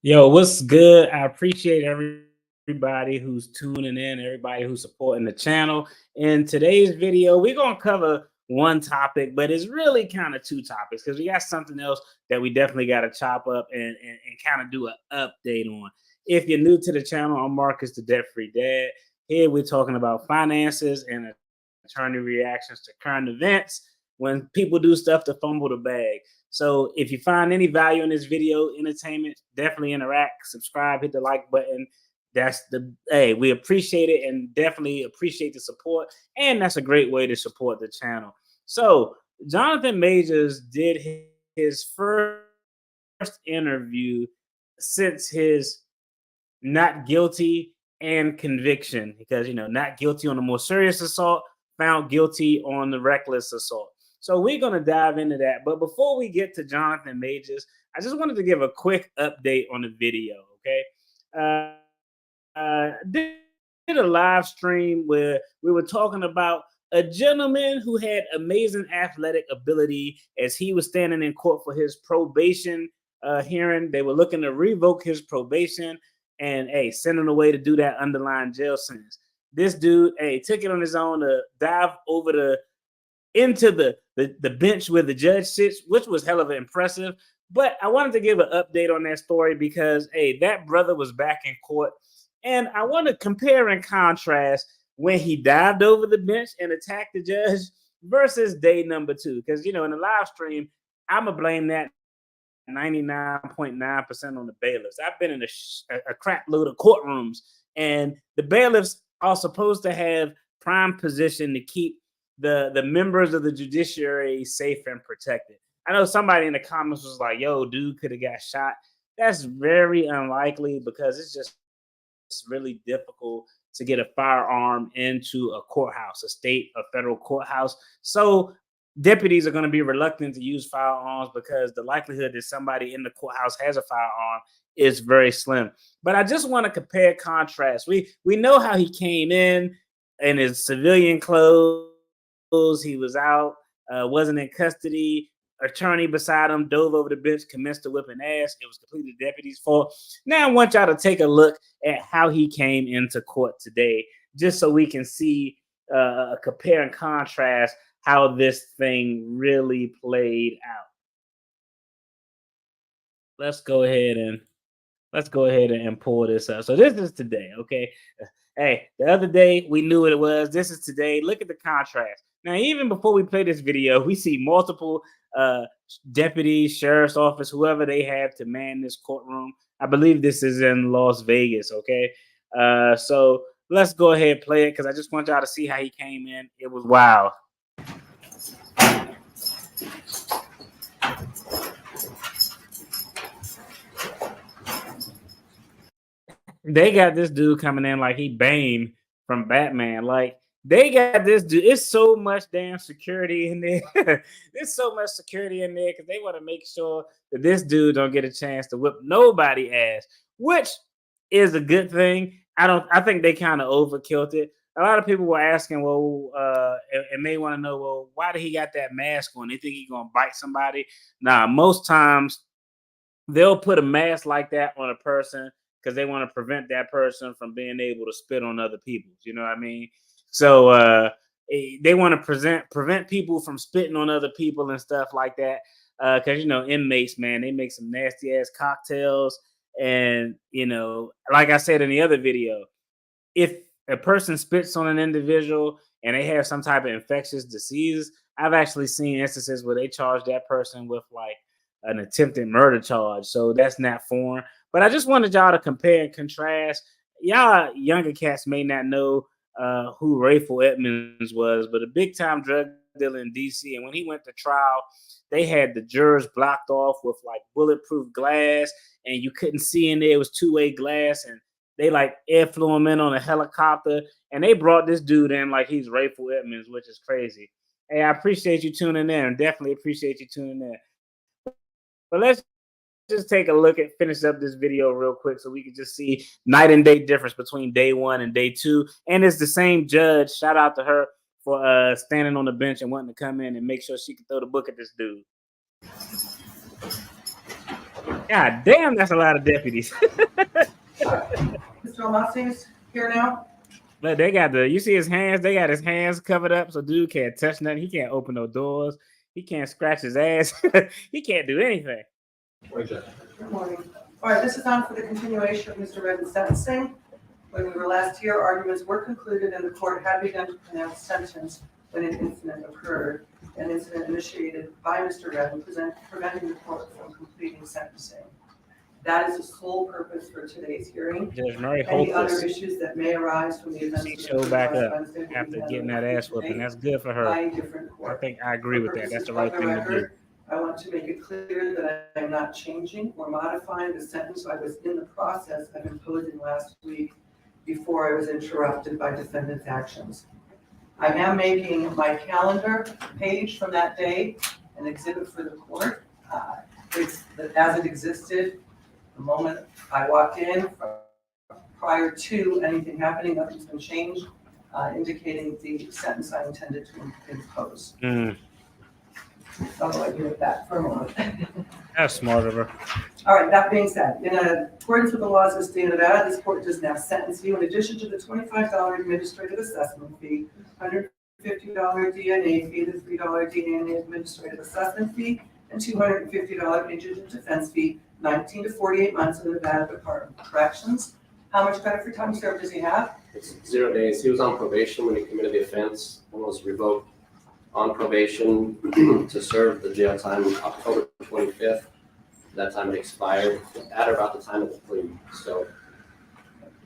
Yo, what's good? I appreciate everybody who's tuning in, everybody who's supporting the channel. In today's video, we're going to cover one topic, but it's really kind of two topics because we got something else that we definitely got to chop up and kind of do an update on. If you're new to the channel, I'm Marcus, the debt-free dad. Here we're talking about finances and attorney reactions to current events when people do stuff to fumble the bag. So if you find any value in this video, entertainment, definitely interact, subscribe, hit the like button. Hey, we appreciate it and definitely appreciate the support. And that's a great way to support the channel. So Jonathan Majors did his first interview since his not guilty and conviction, because not guilty on the more serious assault, found guilty on the reckless assault. So we're going to dive into that. But before we get to Jonathan Majors, I just wanted to give a quick update on the video. Okay. Did a live stream where we were talking about a gentleman who had amazing athletic ability as he was standing in court for his probation hearing. They were looking to revoke his probation and send him away to do that underlying jail sentence. This dude, took it on his own to dive over into the bench where the judge sits, which was hell of impressive. But I wanted to give an update on that story because that brother was back in court, and I want to compare and contrast when he dived over the bench and attacked the judge versus day number two. Because in the live stream, I'm gonna blame that 99.9% on the bailiffs. I've been in a crap load of courtrooms, and the bailiffs are supposed to have prime position to keep the members of the judiciary safe and protected. I know somebody in the comments was like, yo, dude could have got shot. That's very unlikely because it's really difficult to get a firearm into a courthouse, a state or federal courthouse. So deputies are going to be reluctant to use firearms because the likelihood that somebody in the courthouse has a firearm is very slim. But I just want to compare contrast. We know how he came in his civilian clothes. He was out, wasn't in custody. Attorney beside him dove over the bench, commenced to whipping ass. It was completely the deputy's fault. Now I want y'all to take a look at how he came into court today, just so we can see compare and contrast how this thing really played out. Let's go ahead and pull this up. So this is today, okay? Hey, the other day we knew what it was. This is today. Look at the contrast. Now, even before we play this video, we see multiple deputies, sheriff's office, whoever they have to man this courtroom. I believe this is in Las Vegas, okay? So let's go ahead and play it because I just want y'all to see how he came in. It was wild. They got this dude coming in like he Bane from Batman. Like, they got this dude. It's so much damn security in there. There's so much security in there because they want to make sure that this dude don't get a chance to whip nobody ass, which is a good thing. I think they kind of overkilled it. A lot of people were asking, well, and may want to know, well, why did he got that mask on? They think he's gonna bite somebody. Nah, most times they'll put a mask like that on a person because they want to prevent that person from being able to spit on other people. You know what I mean? So they want to prevent people from spitting on other people and stuff like that. Because inmates, man, they make some nasty ass cocktails, and like I said in the other video, if a person spits on an individual and they have some type of infectious disease, I've actually seen instances where they charge that person with like an attempted murder charge. So that's not foreign. But I just wanted y'all to compare and contrast. Y'all younger cats may not know who Rayful Edmonds was, but a big time drug dealer in DC. And when he went to trial, they had the jurors blocked off with like bulletproof glass, and you couldn't see in there. It was two-way glass, and they like air flew him in on a helicopter, and they brought this dude in like he's Rayful Edmonds, which is crazy. Hey, I appreciate you tuning in, and definitely appreciate you tuning in. But let's just take a look at finish up this video real quick so we can just see night and day difference between day one and day two. And it's the same judge. Shout out to her for standing on the bench and wanting to come in and make sure she can throw the book at this dude. God damn, that's a lot of deputies. Mr. Almasi is here now. But they got you see his hands, they got his hands covered up so dude can't touch nothing. He can't open no doors. He can't scratch his ass. He can't do anything. Good morning. All right, this is on for the continuation of Mr. Redden's sentencing. When we were last here, arguments were concluded and the court had begun to pronounce sentence when an incident occurred. An incident initiated by Mr. Redden, preventing the court from completing sentencing. That is the sole purpose for today's hearing. Judge Murray Any other hopeless. issues that may arise from the events She of showed back last up Wednesday will be after handled getting at that a ass future whooping. date That's good for by her. a different I court. think I agree For with that. That's purposes the of right the thing to do. record, I want to make it clear that I am not changing or modifying the sentence I was in the process of imposing last week before I was interrupted by defendant's actions. I am making my calendar page from that day an exhibit for the court. It's as it existed the moment I walked in. Prior to anything happening, nothing's been changed, indicating the sentence I intended to impose. I'll let you with that for a moment. That's smart of her. All right, that being said, in accordance with the laws of the state of Nevada, this court does now sentence you in addition to the $25 administrative assessment fee, $150 DNA fee, the $3 DNA administrative assessment fee, and $250 indigent defense fee, 19 to 48 months in the Nevada Department of Corrections. How much credit for time served does he have? It's 0 days. He was on probation when he committed the offense and was revoked on probation to serve the jail time October 25th. That time it expired at about the time of the plea. So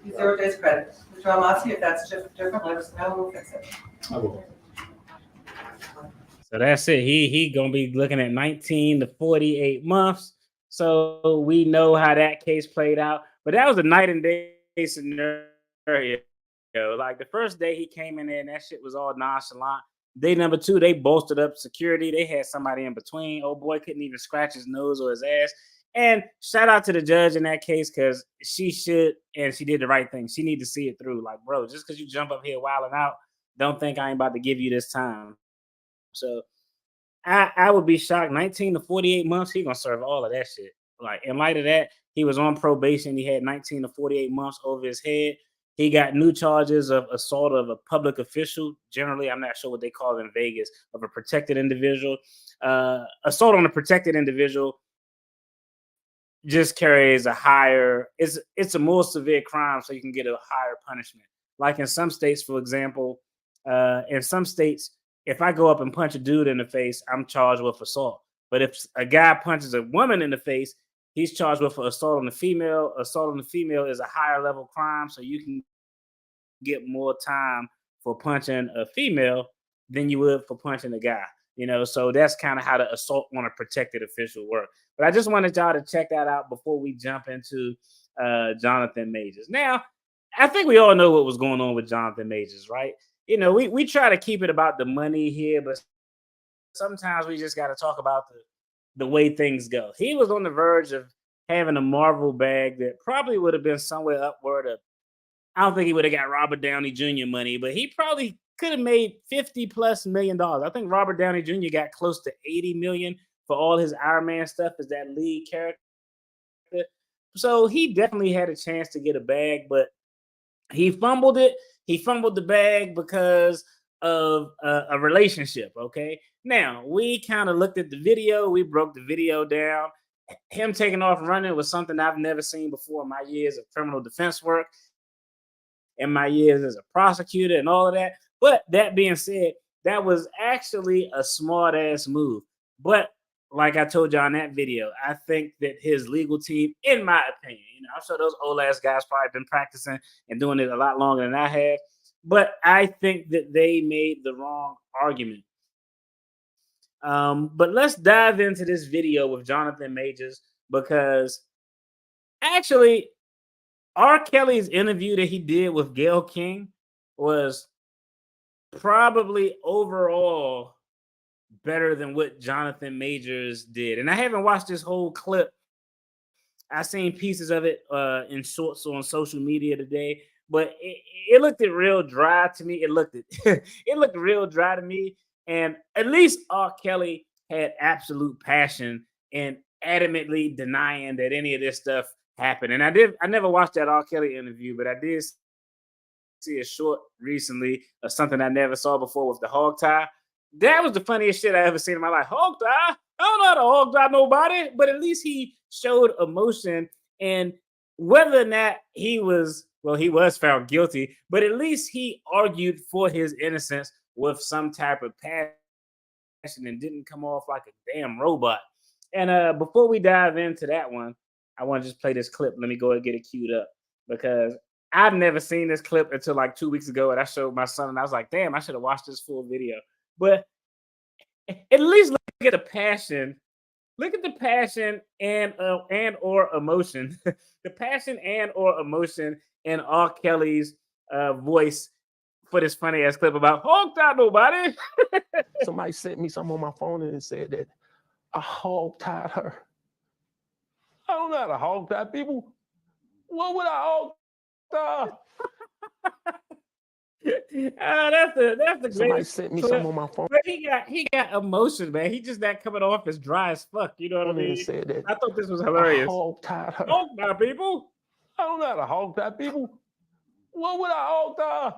0 days credit. Mr. Almasi, if that's different, let us know, we'll fix it. I will. So that's it. He gonna be looking at 19 to 48 months. So we know how that case played out. But that was a night and day scenario. Like the first day he came in there and that shit was all nonchalant. Day number two, they bolstered up security. They had somebody in between. Oh boy, couldn't even scratch his nose or his ass. And shout out to the judge in that case because she should and she did the right thing. She need to see it through. Like, bro, just because you jump up here wilding out, don't think I ain't about to give you this time. So I would be shocked. 19 to 48 months, he gonna serve all of that shit. Like in light of that, he was on probation. He had 19 to 48 months over his head. He got new charges of assault of a public official. Generally, I'm not sure what they call it in Vegas, of a protected individual. Assault on a protected individual just carries a higher, it's a more severe crime, so you can get a higher punishment. Like in some states, for example, in some states, if I go up and punch a dude in the face, I'm charged with assault. But if a guy punches a woman in the face, he's charged with assault on the female. Assault on the female is a higher level crime, so you can get more time for punching a female than you would for punching a guy. So that's kind of how the assault on a protected official work. But I just wanted y'all to check that out before we jump into Jonathan Majors. Now, I think we all know what was going on with Jonathan Majors, right? We try to keep it about the money here, but sometimes we just got to talk about the way things go. He was on the verge of having a Marvel bag that probably would have been somewhere upward of, I don't think he would have got Robert Downey Jr. money, but he probably could have made $50+ million. I think Robert Downey Jr. got close to 80 million for all his Iron Man stuff as that lead character. So he definitely had a chance to get a bag, but he fumbled it. He fumbled the bag because of a relationship. Okay. Now we kind of looked at the video. We broke the video down. Him taking off running was something I've never seen before in my years of criminal defense work, in my years as a prosecutor and all of that. But that being said, that was actually a smart ass move. But like I told you on that video, I think that his legal team, in my opinion, I'm sure those old ass guys probably been practicing and doing it a lot longer than I have. But I think that they made the wrong argument. But let's dive into this video with Jonathan Majors because actually R. Kelly's interview that he did with Gayle King was probably overall better than what Jonathan Majors did. And I haven't watched this whole clip. I seen pieces of it in shorts on social media today, but it looked real dry to me. It looked it looked real dry to me. And at least R. Kelly had absolute passion and adamantly denying that any of this stuff happened. And I never watched that R. Kelly interview, but I did see a short recently of something I never saw before with the hog tie. That was the funniest shit I ever seen in my life. Hog tie? I don't know how to hog tie nobody, but at least he showed emotion. And whether or not he was, well, he was found guilty, but at least he argued for his innocence with some type of passion and didn't come off like a damn robot. And before we dive into that one, I want to just play this clip. Let me go and get it queued up because I've never seen this clip until like 2 weeks ago, and I showed my son, and I was like, "Damn, I should have watched this full video." But at least look at the passion. Look at the passion and or emotion, the passion and or emotion in R. Kelly's voice for this funny ass clip about hog tie nobody. Somebody sent me something on my phone and it said that I hog tied her. I don't know how to hog tie people. What would I hog tie? That's the Somebody greatest sent me clip. something on my phone But he got emotion, man. He just not coming off as dry as fuck. You know what I and mean? it said that I thought this was I hilarious. hog tied her. Hog tie people. I don't know how to hog tie people. What would I hog tie?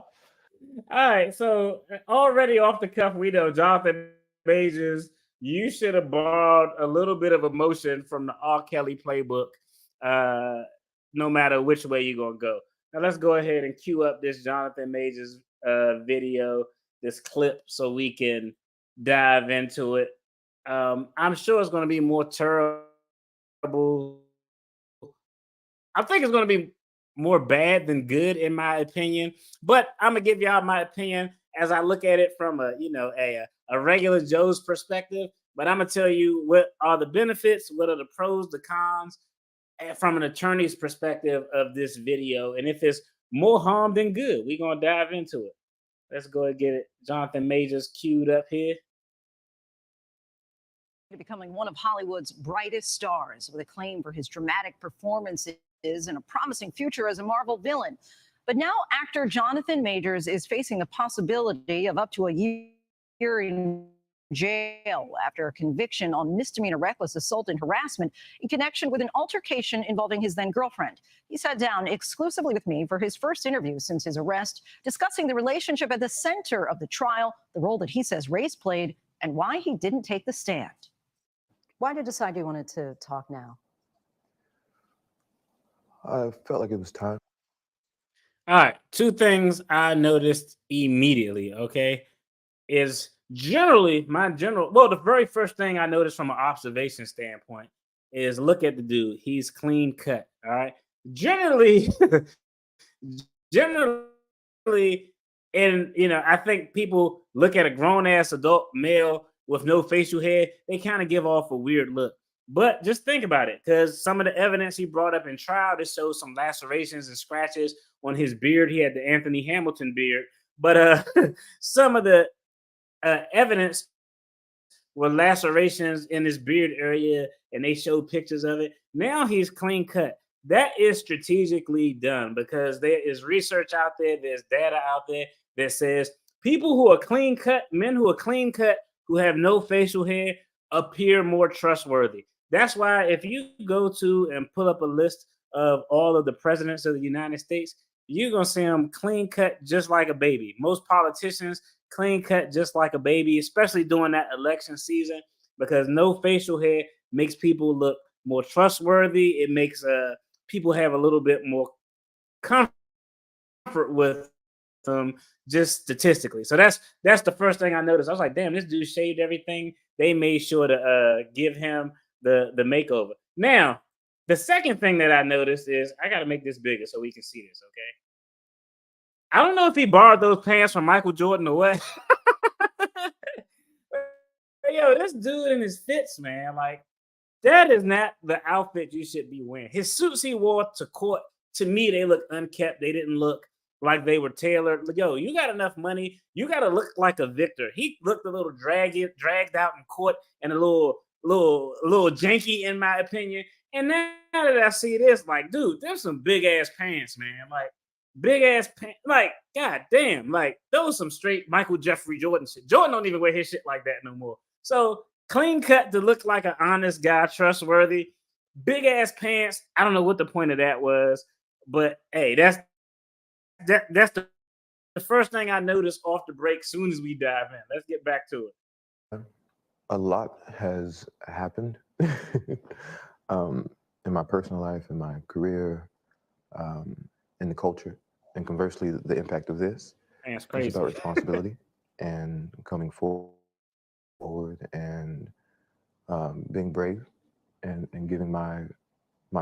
All right, so already off the cuff, we know Jonathan Majors. You should have borrowed a little bit of emotion from the R. Kelly playbook, no matter which way you're gonna go. Now let's go ahead and cue up this Jonathan Majors video, this clip, so we can dive into it. I'm sure it's gonna be more terrible. I think it's gonna be more bad than good in my opinion, but I'm gonna give y'all my opinion as I look at it from a regular Joe's perspective. But I'm gonna tell you what are the benefits, what are the pros, the cons, and from an attorney's perspective of this video. And if it's more harm than good, we're gonna dive into it. Let's go and get it. Jonathan Majors queued up here. Becoming one of Hollywood's brightest stars with acclaim for his dramatic performances and a promising future as a Marvel villain. But now actor Jonathan Majors is facing the possibility of up to a year in jail after a conviction on misdemeanor reckless assault and harassment in connection with an altercation involving his then girlfriend. He sat down exclusively with me for his first interview since his arrest, discussing the relationship at the center of the trial, the role that he says race played, and why he didn't take the stand. Why did you decide you wanted to talk now? I felt like it was time. All right, two things I noticed immediately, okay, is generally the very first thing I noticed from an observation standpoint is look at the dude. He's clean cut, all right? Generally, and I think people look at a grown-ass adult male with no facial hair, they kind of give off a weird look. But just think about it, because some of the evidence he brought up in trial, this shows some lacerations and scratches on his beard. He had the Anthony Hamilton beard, but some of the evidence were lacerations in his beard area, and they showed pictures of it. Now he's clean cut. That is strategically done because there is research out there, there's data out there that says people who are clean cut, men who are clean cut, who have no facial hair, appear more trustworthy. That's why if you go to and pull up a list of all of the presidents of the United States, you're going to see them clean cut just like a baby. Most politicians clean cut just like a baby, especially during that election season, because no facial hair makes people look more trustworthy. It makes people have a little bit more comfort with them just statistically. So that's the first thing I noticed. I was like, damn, this dude shaved everything. They made sure to give him the makeover. Now, the second thing that I noticed is I got to make this bigger so we can see this, okay? I don't know if he borrowed those pants from Michael Jordan or what. Yo, this dude in his fits, man, like, that is not the outfit you should be wearing. His suits he wore to court, to me, they look unkept. They didn't look like they were tailored. Yo, you got enough money. You got to look like a victor. He looked a little dragged out in court and a little janky, in my opinion. And now that I see this, like, dude, there's some big ass pants, man. Like, big ass pants. Like, god damn. Like, those some straight Michael Jeffrey Jordan shit. Jordan don't even wear his shit like that no more. So clean cut to look like an honest guy, trustworthy. Big ass pants. I don't know what the point of that was, but hey, that's the first thing I noticed off the break. Soon as we dive in, let's get back to it. A lot has happened in my personal life, in my career, in the culture, and conversely, the impact of this. Man, it's It's crazy. about responsibility and coming forward and being brave and giving my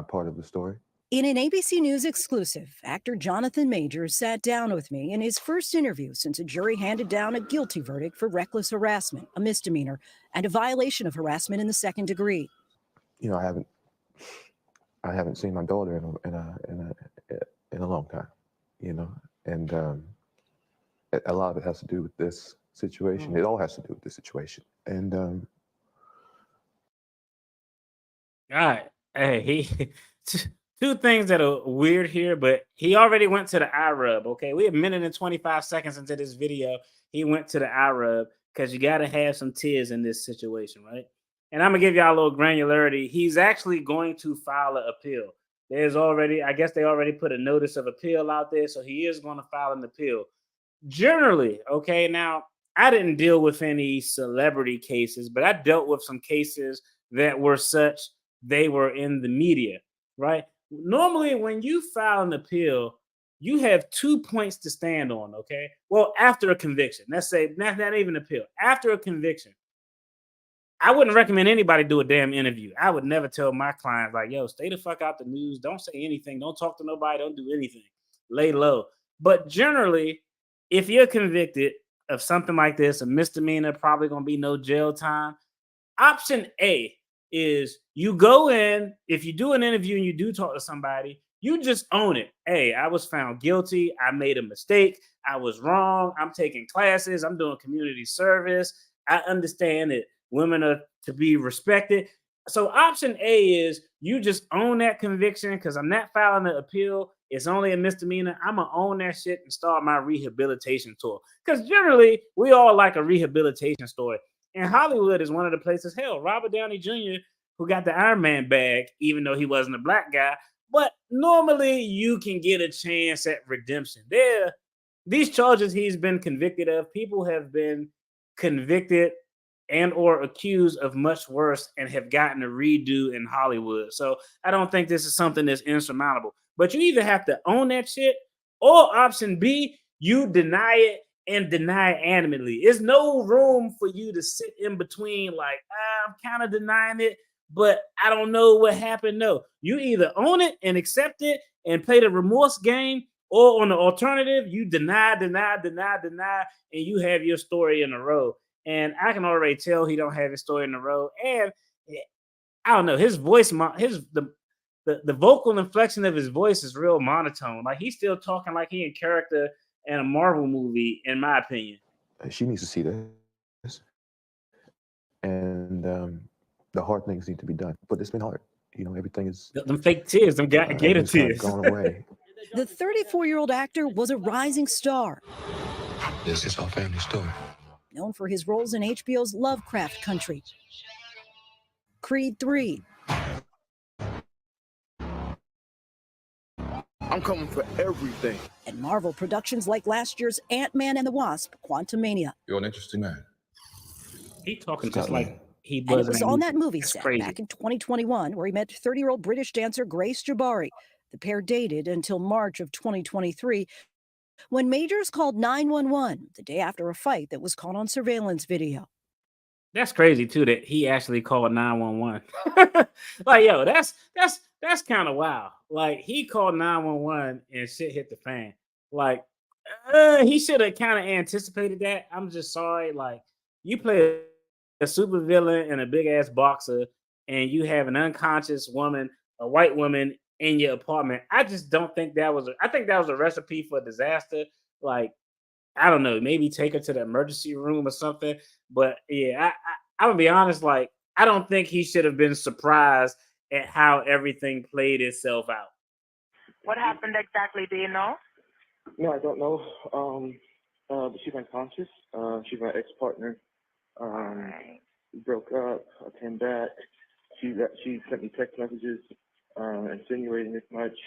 part of the story. In an ABC News exclusive, actor Jonathan Majors sat down with me in his first interview since a jury handed down a guilty verdict for reckless harassment, a misdemeanor, and a violation of harassment in the second degree. You know, I haven't seen my daughter in a long time. You know, and a lot of it has to do with this situation. It all has to do with this situation, and All right. Hey, two things that are weird here, but he already went to the eye rub. Okay, we a minute and 25 seconds into this video. He went to the eye rub because you got to have some tears in this situation, right? And I'm gonna give y'all a little granularity. He's actually going to file an appeal. There's already, I guess they already put a notice of appeal out there, so he is going to file an appeal. Generally, okay, now I didn't deal with any celebrity cases, but I dealt with some cases that were such they were in the media, right? Normally, when you file an appeal, you have 2 points to stand on, okay? Well, after a conviction, let's say not even appeal, after a conviction, I wouldn't recommend anybody do a damn interview. I would never tell my clients, like, yo, stay the fuck out the news. Don't say anything. Don't talk to nobody. Don't do anything. Lay low. But generally, if you're convicted of something like this, a misdemeanor, probably going to be no jail time. Option A is you go in, if you do an interview and you do talk to somebody, you just own it. Hey, I was found guilty. I made a mistake. I was wrong. I'm taking classes. I'm doing community service. I understand that women are to be respected. So option A is you just own that conviction because I'm not filing an appeal. It's only a misdemeanor. I'm going to own that shit and start my rehabilitation tour. Because generally, we all like a rehabilitation story. And Hollywood is one of the places, hell, Robert Downey Jr., who got the Iron Man bag, even though he wasn't a black guy. But normally you can get a chance at redemption. These charges he's been convicted of, people have been convicted and or accused of much worse and have gotten a redo in Hollywood. So I don't think this is something that's insurmountable. But you either have to own that shit or option B, you deny it and deny it animately. There's no room for you to sit in between like, I'm kind of denying it, but I don't know what happened. No, you either own it and accept it and play the remorse game, or on the alternative, you deny, and you have your story in a row. And I can already tell he don't have his story in a row. And I don't know, his voice, the vocal inflection of his voice is real monotone. Like he's still talking like he in character in a Marvel movie, in my opinion. she needs to see this, and the hard things need to be done. But it's been hard. You know, everything is Them fake tears, them gator everything's kind of tears. gone away. The 34-year-old actor was a rising star, This is our family story. known for his roles in HBO's Lovecraft Country, Creed 3, I'm coming for everything. and Marvel productions like last year's Ant-Man and the Wasp: Quantumania. You're an interesting man. He talking just like he And was. it was in on that movie That's set crazy. back in 2021 where he met 30-year-old British dancer Grace Jabari. The pair dated until March of 2023 when Majors called 911 the day after a fight that was caught on surveillance video. That's crazy too that he actually called 911. Like, yo, that's kind of wild. Like he called 911 and shit hit the fan. Like he should have kind of anticipated that. I'm just sorry. Like you play a super villain and a big ass boxer, and you have an unconscious woman, a white woman in your apartment. I just don't think that was. I think that was a recipe for disaster. Like I don't know, maybe take her to the emergency room or something. But yeah, I'm gonna be honest. Like I don't think he should have been surprised at how everything played itself out. What happened exactly? Do you know? No, I don't know. But she's unconscious. She's my ex-partner. We broke up. I came back. She sent me text messages insinuating this much.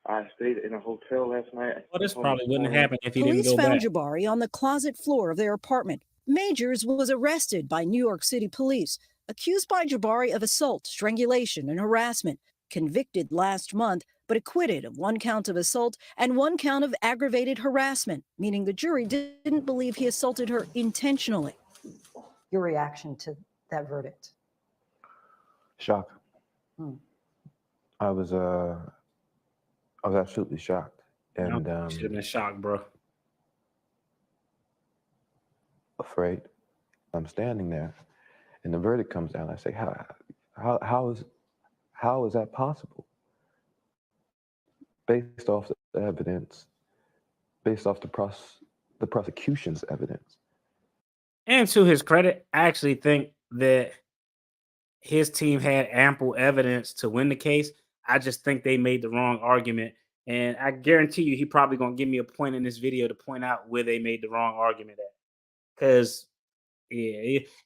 I stayed in a hotel last night. Well, this probably wouldn't happen if he didn't Police go found back. Jabari on the closet floor of their apartment. Majors was arrested by New York City police, accused by Jabari of assault, strangulation, and harassment, convicted last month, but acquitted of 1 count of assault and 1 count of aggravated harassment, meaning the jury didn't believe he assaulted her intentionally. Your reaction to that verdict? Shock. I was absolutely shocked, and Should have been shocked, bro. afraid. I'm standing there, and the verdict comes down. I say, how is that possible? Based off the evidence, based off the prosecution's evidence. And to his credit, I actually think that his team had ample evidence to win the case. I just think they made the wrong argument. And I guarantee you, he probably going to give me a point in this video to point out where they made the wrong argument at. Because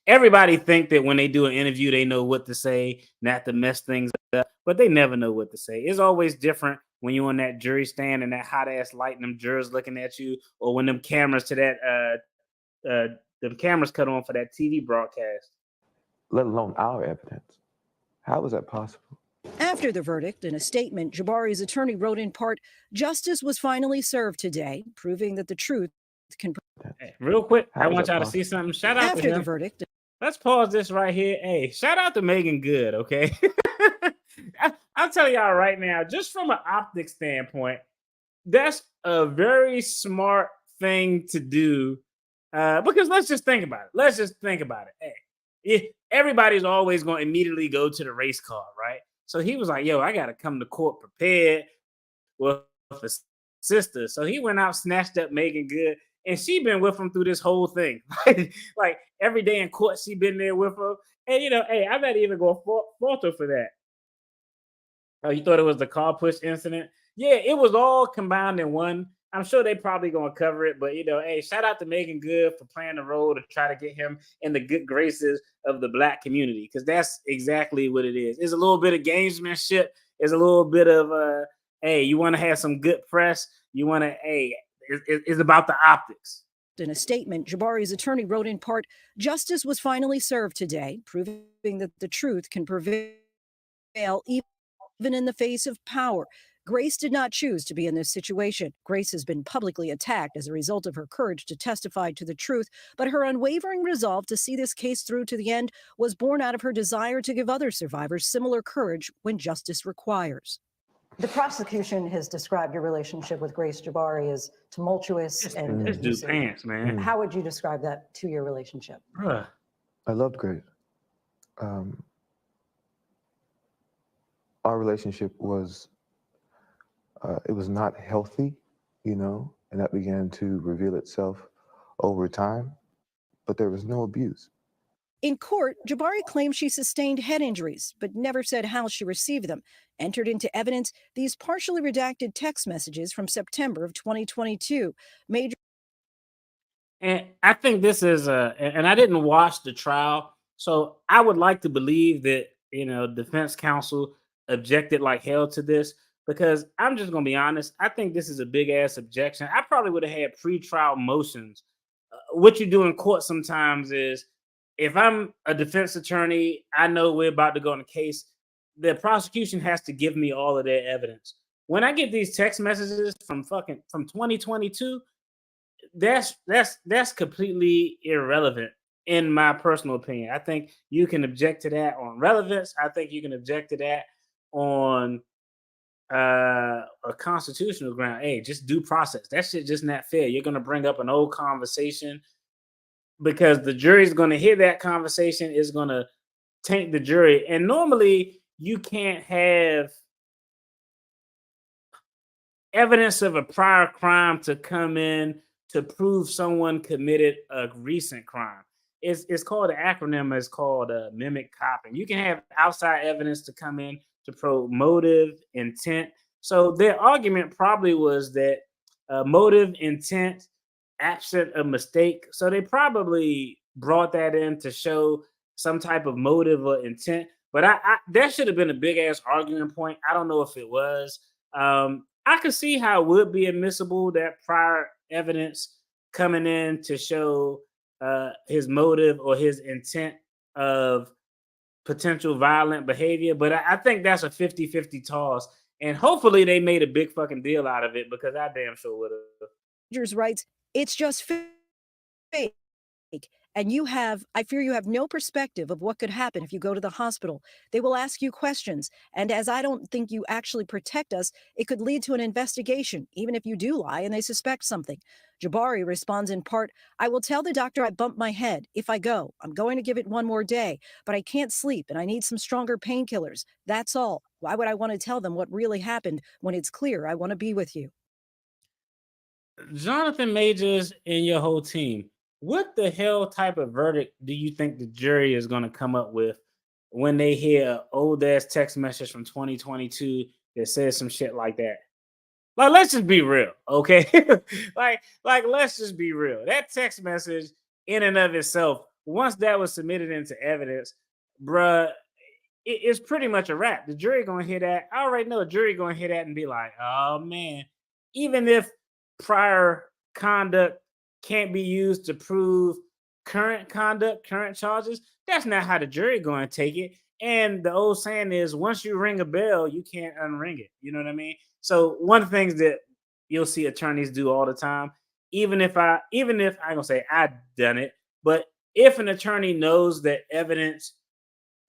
everybody think that when they do an interview, they know what to say, not to mess things up, but they never know what to say. It's always different when you're on that jury stand and that hot ass light and them jurors looking at you, or when them cameras them cameras cut on for that TV broadcast. Let alone our evidence. How is that possible? After the verdict, in a statement, Jabari's attorney wrote in part, "Justice was finally served today, proving that the truth can..." Hey, real quick, I How is want that y'all to possible? see something. Shout out to After the him. verdict, Let's pause this right here. Hey, shout out to Megan Good, okay? I'll tell y'all right now, just from an optics standpoint, that's a very smart thing to do. Because let's just think about it. Hey, everybody's always going to immediately go to the race car, right? So he was like, yo, I got to come to court prepared with a sister. So he went out, snatched up Megan Good, and she been with him through this whole thing. Like every day in court, she been there with him. And hey, I'm not even going to fault her for that. Oh, you thought it was the car push incident? Yeah, it was all combined in one. I'm sure they probably gonna cover it, but hey, shout out to Megan Good for playing the role to try to get him in the good graces of the black community, because that's exactly what it is. It's a little bit of gamesmanship. It's a little bit of hey, you want to have some good press. You want to it's about the optics. in a statement, Jabari's attorney wrote in part, "Justice was finally served today, proving that the truth can prevail even in the face of power. Grace did not choose to be in this situation. Grace has been publicly attacked as a result of her courage to testify to the truth, but her unwavering resolve to see this case through to the end was born out of her desire to give other survivors similar courage when justice requires." The prosecution has described your relationship with Grace Jabari as tumultuous and This dude pants, man. How would you describe that to your relationship? Bruh. I loved Grace. Our relationship was it was not healthy, and that began to reveal itself over time, but there was no abuse. In court, Jabari claimed she sustained head injuries, but never said how she received them. Entered into evidence these partially redacted text messages from September of 2022. And I think this is and I didn't watch the trial, so I would like to believe that defense counsel objected like hell to this, because I'm just gonna be honest. I think this is a big ass objection. I probably would have had pre-trial motions. What you do in court sometimes is, if I'm a defense attorney, I know we're about to go on a case. The prosecution has to give me all of their evidence. When I get these text messages from 2022, that's completely irrelevant in my personal opinion. I think you can object to that on relevance. I think you can object to that on a constitutional ground. Hey, just due process. That shit just not fair. You're gonna bring up an old conversation because the jury's gonna hear that conversation, is gonna taint the jury. And normally you can't have evidence of a prior crime to come in to prove someone committed a recent crime. It's called, the acronym is called mimic copying. You can have outside evidence to come in to prove motive, intent. So their argument probably was that motive, intent, absent a mistake. So they probably brought that in to show some type of motive or intent. But that should have been a big ass argument point. I don't know if it was. I could see how it would be admissible that prior evidence coming in to show his motive or his intent of potential violent behavior. But I think that's a 50-50 toss. And hopefully they made a big fucking deal out of it because I damn sure would have. Rogers writes, it's just fake. And I fear you have no perspective of what could happen if you go to the hospital. They will ask you questions. And as I don't think you actually protect us, it could lead to an investigation, even if you do lie and they suspect something. Jabari responds in part, I will tell the doctor I bumped my head. If I go, I'm going to give it one more day, but I can't sleep and I need some stronger painkillers. That's all. Why would I want to tell them what really happened when it's clear I want to be with you? Jonathan Majors and your whole team, what the hell type of verdict do you think the jury is going to come up with when they hear an old ass text message from 2022 that says some shit like that? Like, let's just be real, okay? like, let's just be real. That text message, in and of itself, once that was submitted into evidence, bruh, it's pretty much a wrap. The jury gonna hear that. I already know the jury gonna hear that and be like, oh man, even if prior conduct can't be used to prove current conduct, current charges, that's not how the jury going to take it. And the old saying is, once you ring a bell, you can't unring it. You know what I mean? So one of the things that you'll see attorneys do all the time, even if I ain't gonna say I done it, but if an attorney knows that evidence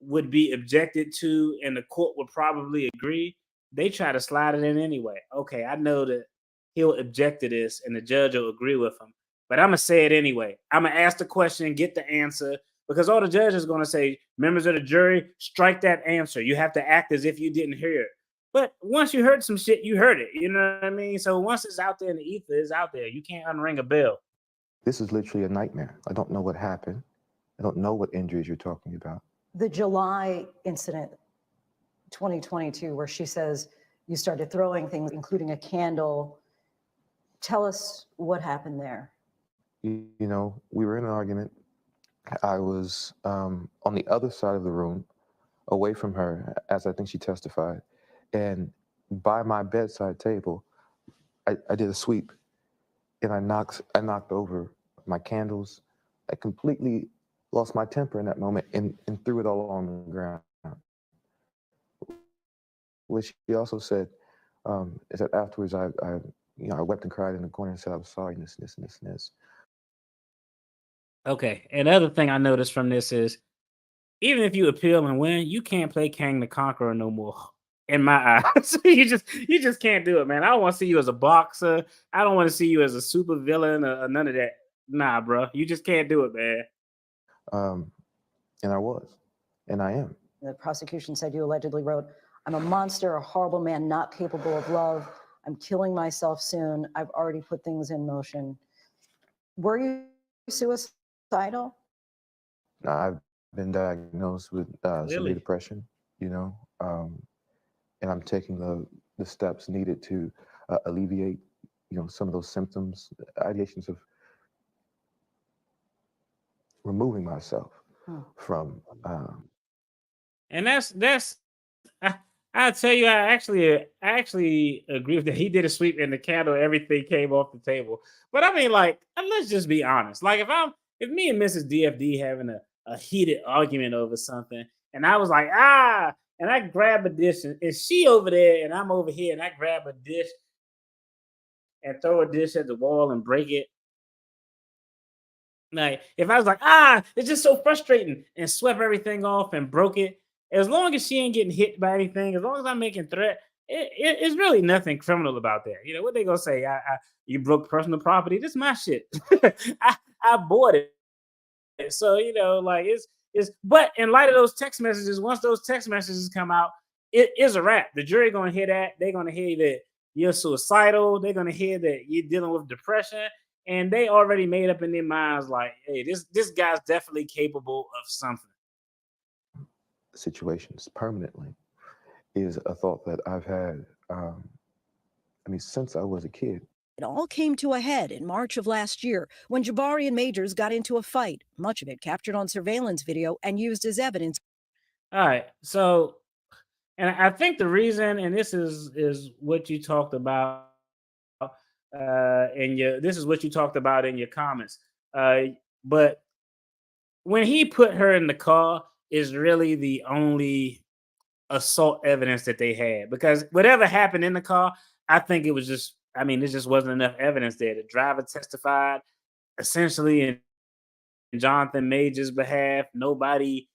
would be objected to and the court would probably agree, they try to slide it in anyway. Okay, I know that he'll object to this and the judge will agree with him, but I'm going to say it anyway. I'm going to ask the question and get the answer because all the judge is going to say, members of the jury, strike that answer. You have to act as if you didn't hear it. But once you heard some shit, you heard it. You know what I mean? So once it's out there in the ether, it's out there. You can't unring a bell. This is literally a nightmare. I don't know what happened. I don't know what injuries you're talking about. The July incident, 2022, where she says you started throwing things, including a candle. Tell us what happened there. You know, we were in an argument. I was on the other side of the room, away from her, as I think she testified. And by my bedside table, I did a sweep, and I knocked over my candles. I completely lost my temper in that moment and threw it all on the ground. What she also said is that afterwards I wept and cried in the corner and said I was sorry, and this. Okay. And the other thing I noticed from this is, even if you appeal and win, you can't play Kang the Conqueror no more. In my eyes, you just can't do it, man. I don't want to see you as a boxer. I don't want to see you as a super villain or none of that. Nah, bro, you just can't do it, man. And I was, and I am. The prosecution said you allegedly wrote, I'm a monster, a horrible man, not capable of love. I'm killing myself soon. I've already put things in motion. Were you suicidal? I've been diagnosed with severe depression, and I'm taking the steps needed to alleviate, some of those symptoms, ideations of removing myself from. And that's I tell you, I actually agree with that. He did a sweep in the candle, everything came off the table. But I mean, like, let's just be honest. Like, if me and Mrs. DFD having a heated argument over something, and I was like, and I grab a dish, and she over there, and I'm over here, and I grab a dish and throw a dish at the wall and break it. Like, if I was like, it's just so frustrating, and swept everything off and broke it, as long as she ain't getting hit by anything, as long as I'm making threat, it's really nothing criminal about that. You know what they gonna say? You broke personal property. This is my shit. I bought it. So like it's. But in light of those text messages, once those text messages come out, it is a wrap. The jury gonna hear that. They're gonna hear that you're suicidal. They're gonna hear that you're dealing with depression, and they already made up in their minds like, hey, this guy's definitely capable of something. Situations permanently is a thought that I've had, since I was a kid. It all came to a head in March of last year when Jabari and Majors got into a fight, much of it captured on surveillance video and used as evidence. All right. So, and I think the reason, and this is what you talked about in your this is what you talked about in your comments. But when he put her in the car is really the only assault evidence that they had, because whatever happened in the car, I think it was just, I mean, there just wasn't enough evidence there. The driver testified essentially in Jonathan Major's behalf. Nobody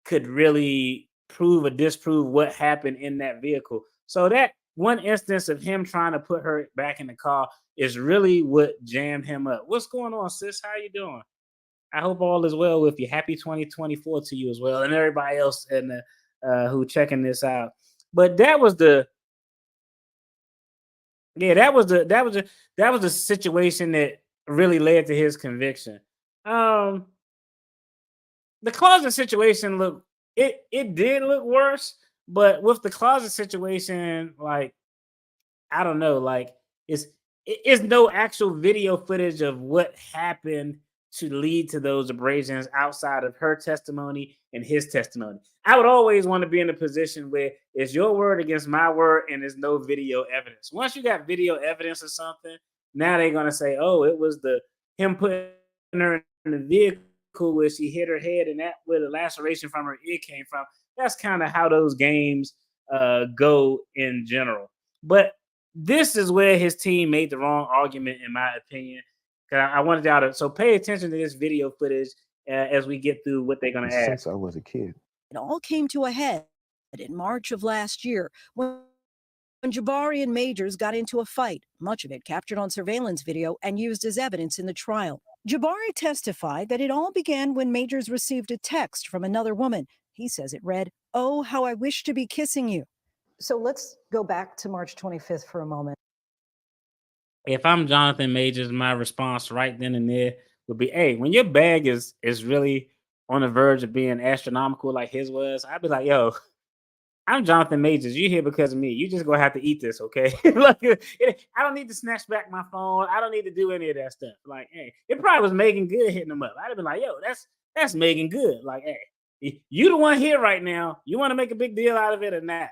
could really prove or disprove what happened in that vehicle. So that one instance of him trying to put her back in the car is really what jammed him up. What's going on, sis? How you doing? I hope all is well with you. Happy 2024 to you as well, and everybody else in the who checking this out. But that was the yeah, that was the situation that really led to his conviction. Um, the closet situation it did look worse, but with the closet situation, like I don't know, like it's it's no actual video footage of what happened to lead to those abrasions outside of her testimony and his testimony. I would always want to be in a position where it's your word against my word and there's no video evidence. Once you got video evidence of something, now they're gonna say, oh, it was the him putting her in the vehicle where she hit her head and that where the laceration from her ear came from. That's kind of how those games go in general. But this is where his team made the wrong argument, in my opinion. I wanted y'all to pay attention to this video footage as we get through what they're gonna ask. Since I was a kid. It all came to a head in March of last year when Jabari and Majors got into a fight, much of it captured on surveillance video and used as evidence in the trial. Jabari testified that it all began when Majors received a text from another woman. He says it read, "Oh, how I wish to be kissing you." So let's go back to March 25th for a moment. If I'm Jonathan Majors, my response right then and there would be, "Hey, when your bag is really on the verge of being astronomical like his was, I'd be like, yo, I'm Jonathan Majors. You here because of me. You just gonna have to eat this, okay? Like, I don't need to snatch back my phone. I don't need to do any of that stuff. Like, hey, it probably was Megan Good hitting him up. I'd have been like, yo, that's Megan Good. Like, hey, you the one here right now. You want to make a big deal out of it or not?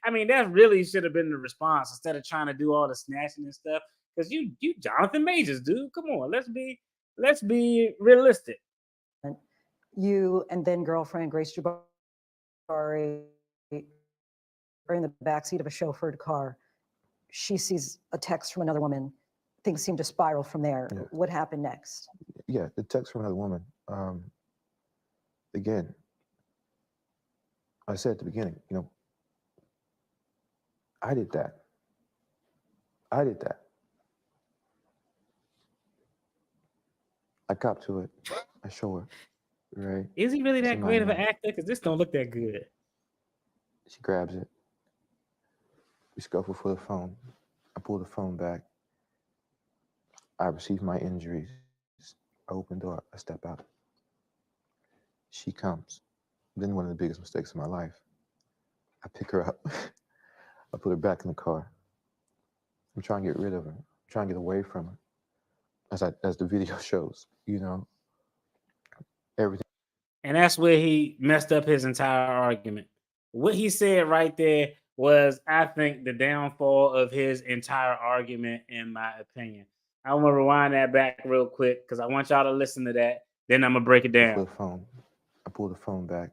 I mean, that really should have been the response instead of trying to do all the snatching and stuff. Because you Jonathan Majors, dude. Come on, let's be realistic. You and then girlfriend Grace Jabari are in the backseat of a chauffeured car. She sees a text from another woman. Things seem to spiral from there. Yeah. What happened next? Yeah, the text from another woman. Again, I said at the beginning, I did that. I did that. I cop to it. I show her. Right? Is he really that Somebody great of an knows. actor? Because this don't look that good. She grabs it. We scuffle for the phone. I pull the phone back. I receive my injuries. I open the door. I step out. She comes. Then one of the biggest mistakes of my life. I pick her up. I put her back in the car. I'm trying to get rid of her. I'm trying to get away from her. As the video shows, everything. And that's where he messed up his entire argument. What he said right there was, I think, the downfall of his entire argument, in my opinion. I want to rewind that back real quick because I want y'all to listen to that. Then I'm going to break it For down. the phone. I pull the phone back.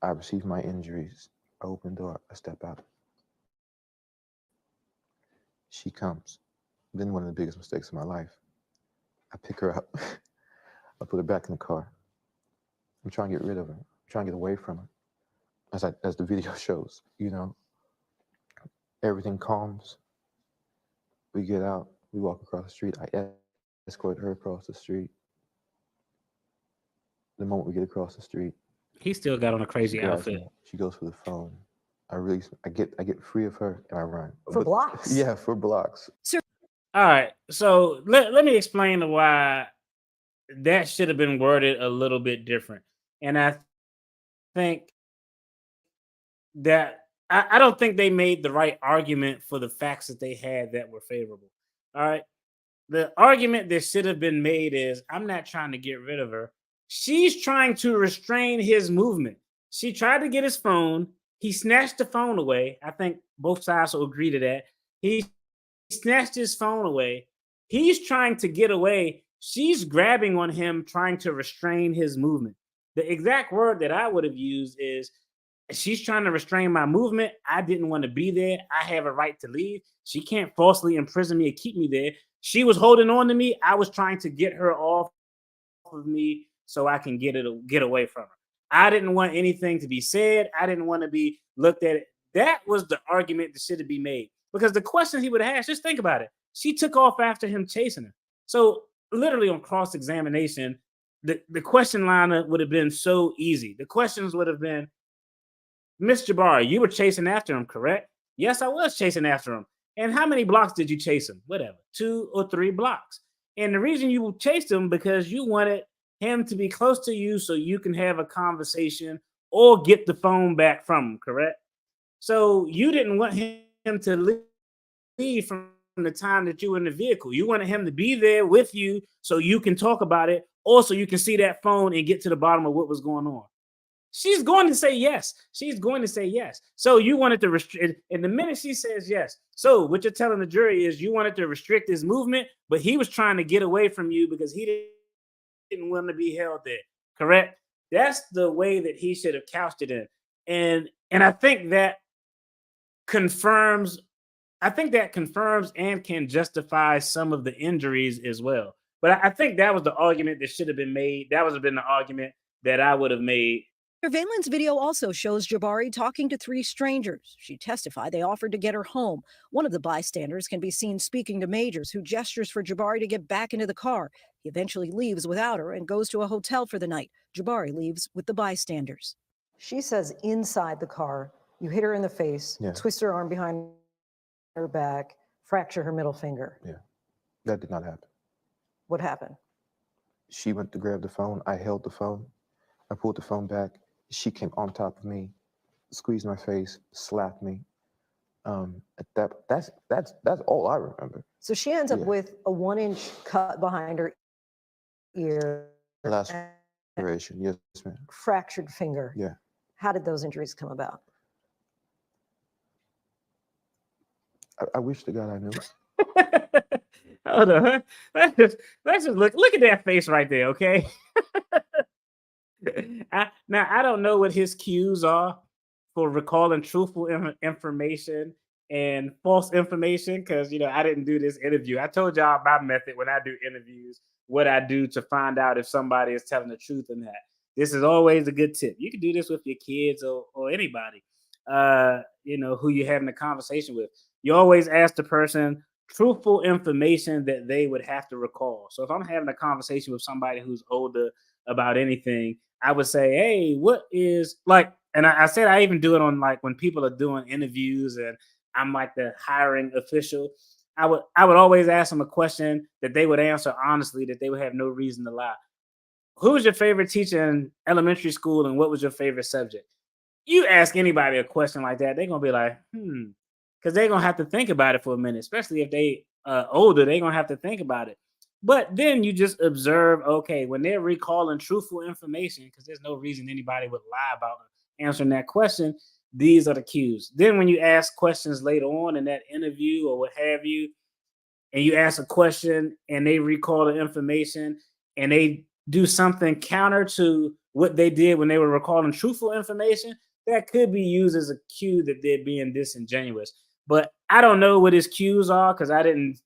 I receive my injuries. I open the door. I step out. She comes. Then one of the biggest mistakes of my life. I pick her up. I put her back in the car. I'm trying to get rid of her. I'm trying to get away from her. As the video shows, everything calms. We get out. We walk across the street. I escort her across the street. The moment we get across the street, He still got on a she crazy grabs outfit. me. She goes for the phone. I get free of her and I run. For blocks? Yeah, for blocks. All right. So let me explain why that should have been worded a little bit different. And I think that I don't think they made the right argument for the facts that they had that were favorable. All right. The argument that should have been made is I'm not trying to get rid of her. She's trying to restrain his movement. She tried to get his phone. He snatched the phone away. I think both sides will agree to that. He snatched his phone away. He's trying to get away. She's grabbing on him, trying to restrain his movement. The exact word that I would have used is she's trying to restrain my movement. I didn't want to be there. I have a right to leave. She can't falsely imprison me and keep me there. She was holding on to me. I was trying to get her off of me so I can get away from her. I didn't want anything to be said. I didn't want to be looked at. That was the argument that should have been made. Because the question he would have asked, just think about it. She took off after him chasing her. So literally on cross-examination, the question lineup would have been so easy. The questions would have been, Miss Jabari, you were chasing after him, correct? Yes, I was chasing after him. And how many blocks did you chase him? Whatever, 2 or 3 blocks. And the reason you chased him because you wanted him to be close to you so you can have a conversation or get the phone back from him, correct? So you didn't want him to leave from the time that you were in the vehicle. You wanted him to be there with you so you can talk about it, or so you can see that phone and get to the bottom of what was going on. She's going to say yes. She's going to say yes. So you wanted to restrict, and the minute she says yes, so what you're telling the jury is you wanted to restrict his movement, but he was trying to get away from you because he didn't want to be held there. Correct? That's the way that he should have couched it in. And I think that confirms, and can justify some of the injuries as well. But I think that was the argument that should have been made. That would have been the argument that I would have made. Surveillance video also shows Jabari talking to 3 strangers. She testified they offered to get her home. One of the bystanders can be seen speaking to Majors, who gestures for Jabari to get back into the car. He eventually leaves without her and goes to a hotel for the night. Jabari leaves with the bystanders. She says inside the car, you hit her in the face, twist her arm behind her back, fracture her middle finger. Yeah, that did not happen. What happened? She went to grab the phone. I held the phone. I pulled the phone back. She came on top of me, squeezed my face, slapped me. That's all I remember. So she ends up with a 1-inch cut behind her ear. Laceration, yes, ma'am. Fractured finger. Yeah. How did those injuries come about? I wish to God I knew. Hold on. Let's just look at that face right there, okay? Now, I don't know what his cues are for recalling truthful information and false information because, I didn't do this interview. I told y'all my method when I do interviews, what I do to find out if somebody is telling the truth or not. This is always a good tip. You can do this with your kids or anybody, who you're having a conversation with. You always ask the person truthful information that they would have to recall. So if I'm having a conversation with somebody who's older about anything, I would say, hey, what is like, and I said I even do it on like when people are doing interviews and I'm like the hiring official. I would always ask them a question that they would answer honestly, that they would have no reason to lie. Who was your favorite teacher in elementary school and what was your favorite subject? You ask anybody a question like that, they're gonna be like, because they're gonna have to think about it for a minute, especially if they older, they're gonna have to think about it. But then you just observe, okay, when they're recalling truthful information, because there's no reason anybody would lie about answering that question, these are the cues. Then when you ask questions later on in that interview or what have you, and you ask a question and they recall the information and they do something counter to what they did when they were recalling truthful information, that could be used as a cue that they're being disingenuous. But I don't know what his cues are because I didn't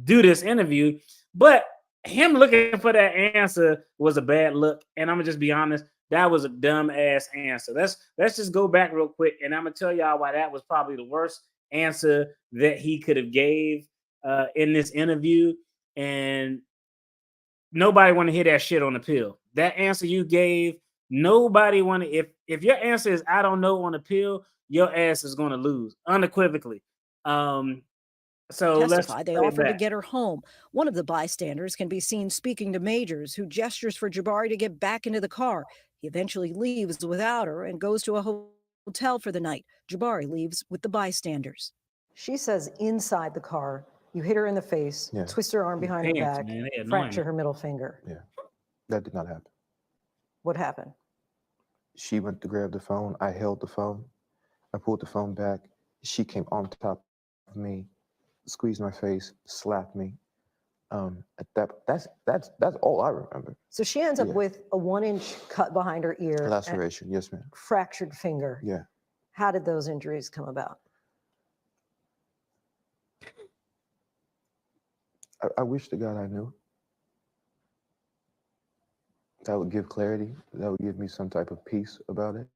do this interview. But him looking for that answer was a bad look. And I'm gonna just be honest, that was a dumb ass answer. Let's just go back real quick, and I'm gonna tell y'all why that was probably the worst answer that he could have gave in this interview. And nobody want to hear that shit on the pill. That answer you gave, nobody want to. If your answer is I don't know on the pill, your ass is going to lose unequivocally. So Testified they offered to get her home. One of the bystanders can be seen speaking to Majors, who gestures for Jabari to get back into the car. He eventually leaves without her and goes to a hotel for the night. Jabari leaves with the bystanders. She says inside the car, you hit her in the face, Yeah. twist her arm behind her Pants, back, man, they annoying fracture me. her middle finger. Yeah, that did not happen. What happened? She went to grab the phone. I held the phone. I pulled the phone back. She came on top of me, squeezed my face, slapped me. That's all I remember. So she ends up Yeah. with a 1-inch cut behind her ear, and Laceration, yes, ma'am. fractured finger. Yeah. How did those injuries come about? I wish to God I knew. That would give clarity. That would give me some type of peace about it.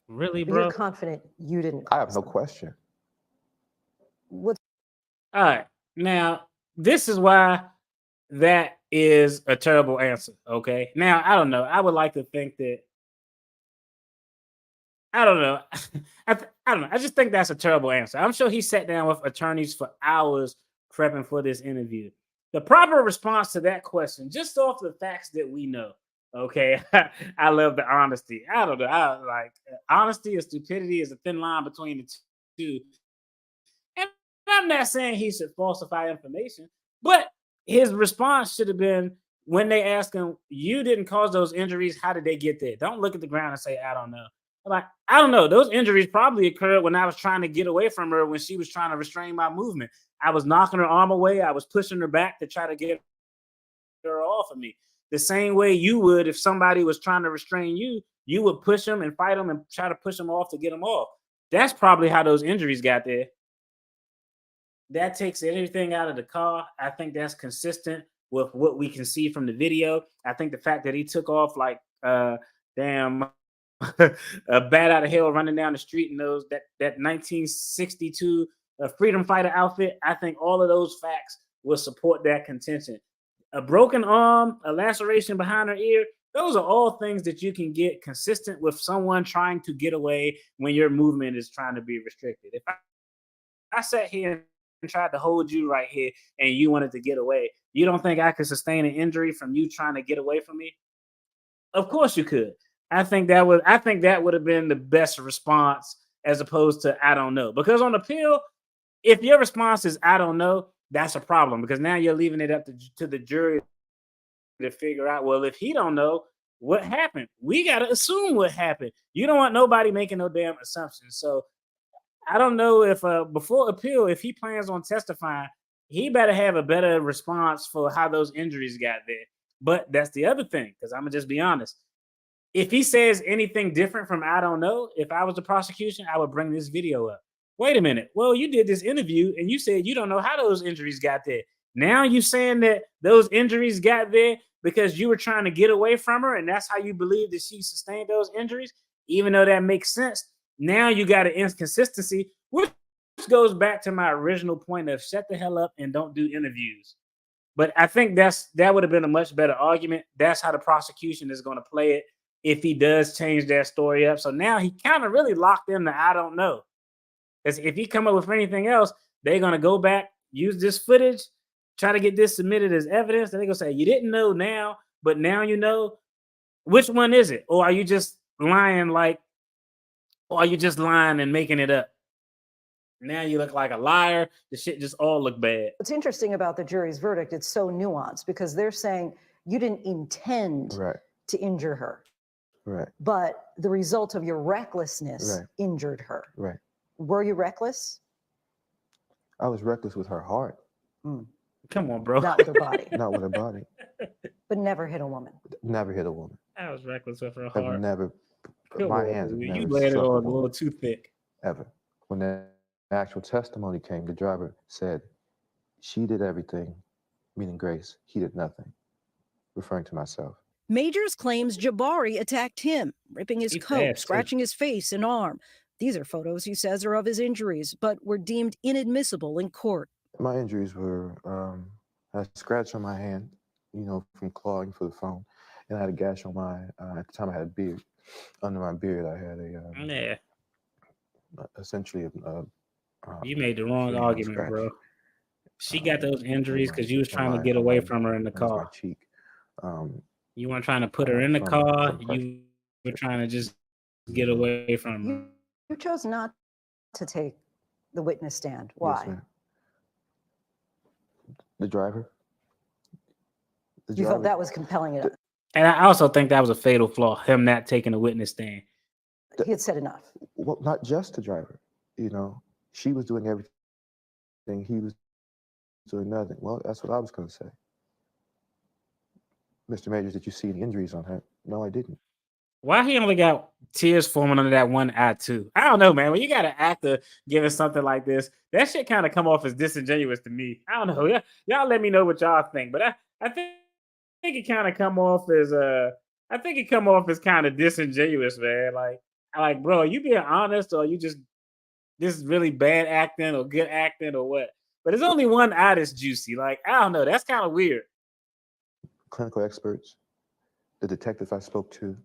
Really, But bro? you're confident you didn't I have cause no them. question. What's All right. Now, this is why that is a terrible answer. Okay. Now, I don't know. I would like to think that. I don't know. I don't know. I just think that's a terrible answer. I'm sure he sat down with attorneys for hours prepping for this interview. The proper response to that question, just off the facts that we know, okay. I love the honesty. I don't know. I like honesty and stupidity is a thin line between the two. And I'm not saying he should falsify information, but his response should have been when they ask him, "You didn't cause those injuries. How did they get there?" Don't look at the ground and say, "I don't know." Like, I don't know. Those injuries probably occurred when I was trying to get away from her when she was trying to restrain my movement. I was knocking her arm away. I was pushing her back to try to get her off of me. The same way you would if somebody was trying to restrain you, you would push them and fight them and try to push them off to get them off. That's probably how those injuries got there. That takes everything out of the car. I think that's consistent with what we can see from the video. I think the fact that he took off like damn a bat out of hell running down the street in that 1962 freedom fighter outfit. I think all of those facts will support that contention. A broken arm, a laceration behind her ear, those are all things that you can get consistent with someone trying to get away when your movement is trying to be restricted. If I sat here and tried to hold you right here and you wanted to get away, you don't think I could sustain an injury from you trying to get away from me? Of course you could. I think that would have been the best response as opposed to I don't know. Because on appeal, if your response is I don't know, that's a problem because now you're leaving it up to the jury to figure out, well, if he don't know what happened, we got to assume what happened. You don't want nobody making no damn assumptions. So I don't know if before appeal, if he plans on testifying, he better have a better response for how those injuries got there. But that's the other thing, because I'm gonna just be honest. If he says anything different from I don't know, if I was the prosecution, I would bring this video up. Wait a minute. Well, you did this interview and you said you don't know how those injuries got there. Now you saying that those injuries got there because you were trying to get away from her, and that's how you believe that she sustained those injuries, even though that makes sense. Now you got an inconsistency, which goes back to my original point of shut the hell up and don't do interviews. But I think that would have been a much better argument. That's how the prosecution is going to play it if he does change that story up. So now he kind of really locked in the I don't know. Because if he come up with anything else, they're going to go back, use this footage, try to get this submitted as evidence. And they're going to say, you didn't know now, but now you know. Which one is it? Or are you just lying or are you just lying and making it up? Now you look like a liar. The shit just all look bad. What's interesting about the jury's verdict, it's so nuanced because they're saying you didn't intend to injure her. Right. But the result of your recklessness injured her. Right. Were you reckless? I was reckless with her heart. Come on, bro. Not with her body. Not with her body. But never hit a woman. Never hit a woman. I was reckless with her I've heart. never. Come my on, hands have dude. never You laid it struck on a woman, little too thick. ever. When the actual testimony came, the driver said, she did everything, meaning Grace. He did nothing, referring to myself. Majors claims Jabari attacked him, ripping his coat, too. scratching his face and arm. These are photos, he says, are of his injuries, but were deemed inadmissible in court. My injuries were a scratch on my hand, from clawing for the phone. And I had a gash on my, at the time I had a beard. Under my beard, I had essentially you made the wrong argument, scratch. bro. She got those injuries because you was trying to get away from her in the car. My cheek. You weren't trying to put her in the car. You were trying to just get away from You, him. you chose not to take the witness stand. Yes, Why? ma'am. The driver. The You felt that was compelling enough. And I also think that was a fatal flaw, him not taking a witness stand. He had said enough. Well, not just the driver. She was doing everything. He was doing nothing. Well, that's what I was going to say. Mr. Majors, did you see any injuries on her? No, I didn't. Why he only got tears forming under that one eye too? I don't know, man. When you got an actor giving something like this, that shit kind of come off as disingenuous to me. I don't know. Y'all let me know what y'all think, but I think it kind of come off as I think it come off as kind of disingenuous, man. Like, bro, you being honest, or you just this is really bad acting or good acting or what? But there's only one eye that's juicy. Like, I don't know. That's kind of weird. Clinical experts, the detectives I spoke to,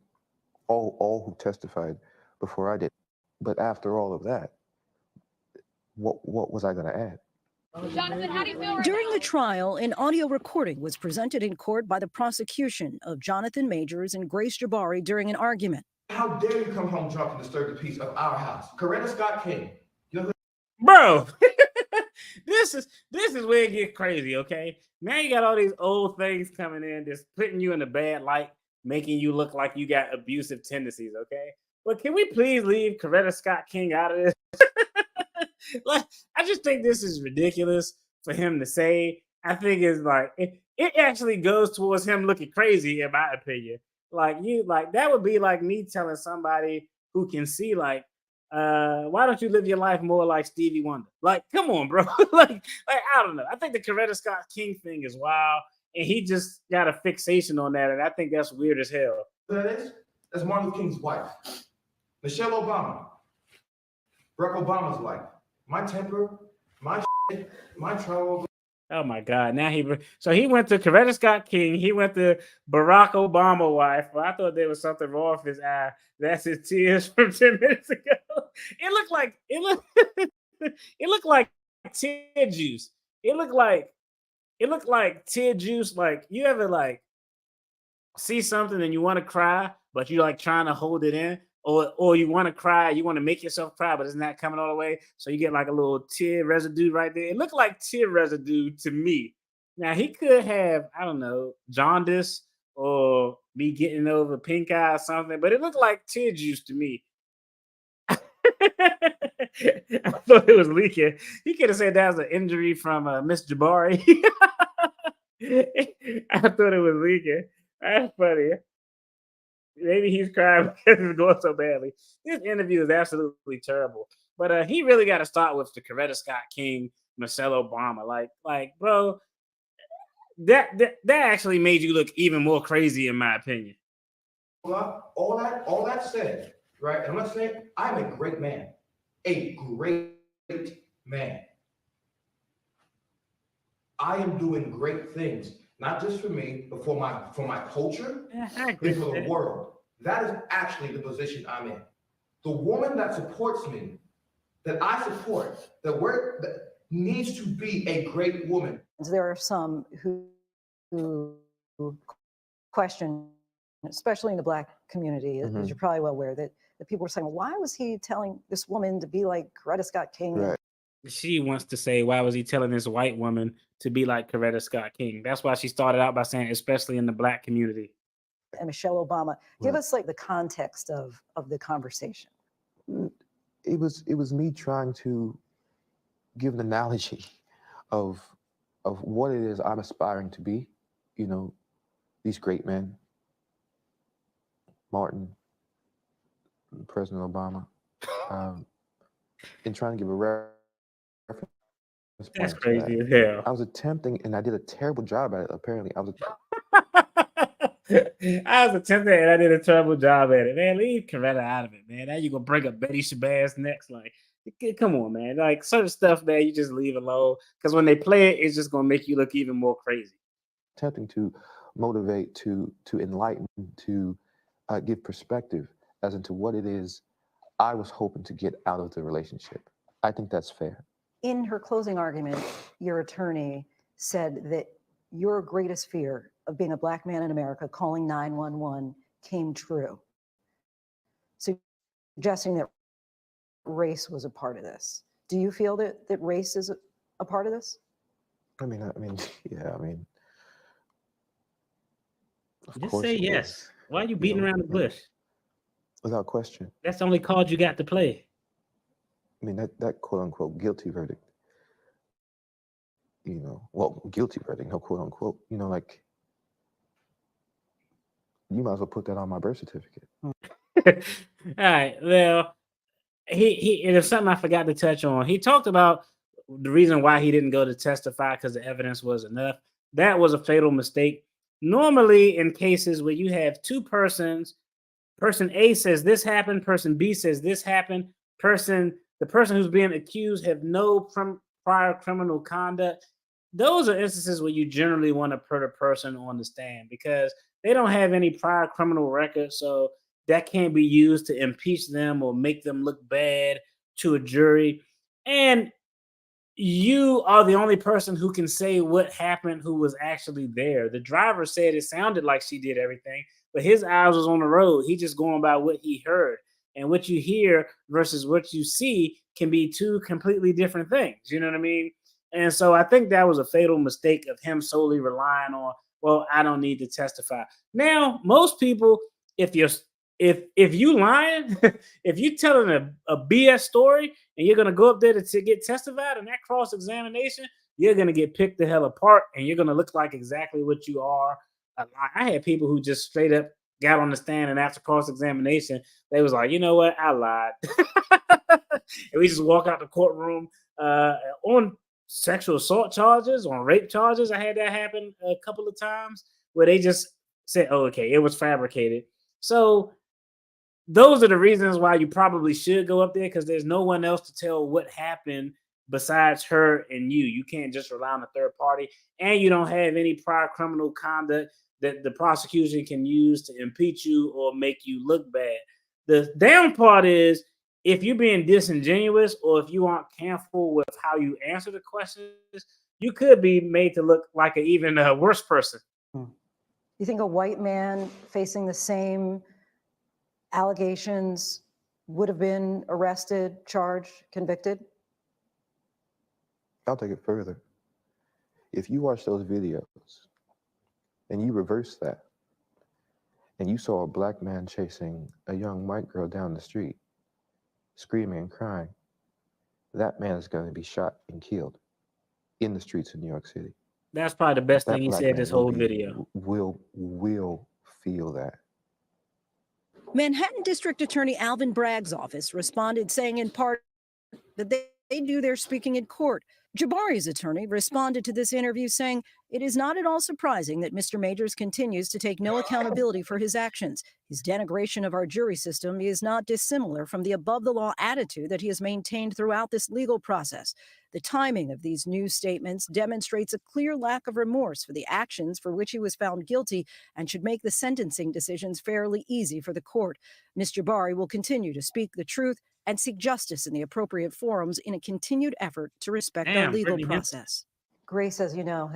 all who testified before I did. But after all of that, what was I going to add? Jonathan, how do you feel right During now? the trial, an audio recording was presented in court by the prosecution of Jonathan Majors and Grace Jabari during an argument. How dare you come home drunk and disturb the peace of our house? Coretta Scott King. Bro, this is where it gets crazy, okay? Now you got all these old things coming in, just putting you in a bad light, making you look like you got abusive tendencies, okay? But can we please leave Coretta Scott King out of this? Like, I just think this is ridiculous for him to say. I think it's like it actually goes towards him looking crazy, in my opinion. Like that would be like me telling somebody who can see, like, why don't you live your life more like Stevie Wonder? Like, come on, bro. like I don't know. I think the Coretta Scott King thing is wild, and he just got a fixation on that, and I think that's weird as hell. That's Martin Luther King's wife. Michelle Obama. Barack Obama's wife. My temper, my shit, my trouble. Oh my God! Now he went to Coretta Scott King. He went to Barack Obama wife. Well, I thought there was something wrong with his eye. That's his tears from 10 minutes ago. It looked like it looked like tear juice. It looked like tear juice. Like, you ever like see something and you want to cry, but you like trying to hold it in, or you want to cry, you want to make yourself cry, but it's not coming all the way. So you get like a little tear residue right there. It looked like tear residue to me. Now he could have, I don't know, jaundice or be getting over pink eye or something, but it looked like tear juice to me. I thought it was leaking. He could have said that was an injury from Miss Jabari. I thought it was leaking. That's funny. Maybe he's crying because it's going so badly. This interview is absolutely terrible. But he really got to start with the Coretta Scott King, Michelle Obama. Like, bro, that actually made you look even more crazy, in my opinion. All that said, right? And I'm not saying I'm a great man. A great man. I am doing great things, not just for me, but for my culture and for the world. That is actually the position I'm in. The woman that supports me, that I support, that needs to be a great woman. There are some who question, especially in the Black community, as you're probably well aware, that people are saying, well, why was he telling this woman to be like Coretta Scott King? Right. She wants to say, why was he telling this white woman to be like Coretta Scott King? That's why she started out by saying, especially in the Black community. And Michelle Obama. Give us like the context of the conversation. It was me trying to give an analogy of what it is I'm aspiring to be. These great men, Martin, President Obama, and trying to give a reference. That's crazy as hell. I was attempting, and I did a terrible job at it. Apparently, I was attempting, and I did a terrible job at it. Man, leave Coretta out of it, man. Now you gonna bring up Betty Shabazz next? Like, come on, man. Like, certain stuff, man, you just leave alone, because when they play it, it's just gonna make you look even more crazy. Attempting to motivate, to enlighten, to give perspective as into what it is I was hoping to get out of the relationship. I think that's fair. In her closing argument, your attorney said that your greatest fear of being a Black man in America calling 911 came true. So suggesting that race was a part of this. Do you feel that race is a part of this? I mean, yeah. I mean, of Just course say it yes. is. Why are you beating around the bush? Without question. That's the only card you got to play. I mean, that quote unquote guilty verdict. Well, guilty verdict, no quote unquote. Like, you might as well put that on my birth certificate. All right. Well, he and there's something I forgot to touch on. He talked about the reason why he didn't go to testify because the evidence was enough. That was a fatal mistake. Normally, in cases where you have two persons, person A says this happened, person B says this happened, the person who's being accused have no prior criminal conduct. Those are instances where you generally want to put a person on the stand because they don't have any prior criminal record, so that can't be used to impeach them or make them look bad to a jury. And you are the only person who can say what happened who was actually there. The driver said it sounded like she did everything, but his eyes was on the road. He just going by what he heard. And what you hear versus what you see can be two completely different things. You know what I mean? And so I think that was a fatal mistake of him solely relying on, well, I don't need to testify. Now, most people, if you lying, if you telling a BS story and you're gonna go up there to get testified in that cross examination, you're gonna get picked the hell apart and you're gonna look like exactly what you are. I had people who just straight up got on the stand and after cross examination, they was like, you know what, I lied, and we just walk out the courtroom on sexual assault charges, on rape charges. I had that happen a couple of times where they just said, oh, okay, it was fabricated. So those are the reasons why you probably should go up there because there's no one else to tell what happened besides her and you. You can't just rely on a third party, and you don't have any prior criminal conduct that the prosecution can use to impeach you or make you look bad. The down part is if you're being disingenuous or if you aren't careful with how you answer the questions, you could be made to look like an even worse person. You think a white man facing the same allegations would have been arrested, charged, convicted? I'll take it further. If you watch those videos and you reverse that, and you saw a black man chasing a young white girl down the street, screaming and crying, that man is going to be shot and killed in the streets of New York City. That's probably the best That thing he black said man this whole video. Will feel that. Manhattan District Attorney Alvin Bragg's office responded saying in part that they do their speaking in court. Jabari's attorney responded to this interview saying it is not at all surprising that Mr. Majors continues to take no accountability for his actions. His denigration of our jury system is not dissimilar from the above-the-law attitude that he has maintained throughout this legal process. The timing of these new statements demonstrates a clear lack of remorse for the actions for which he was found guilty and should make the sentencing decisions fairly easy for the court. Ms. Jabari will continue to speak the truth and seek justice in the appropriate forums in a continued effort to respect our legal process. Grace, as you know,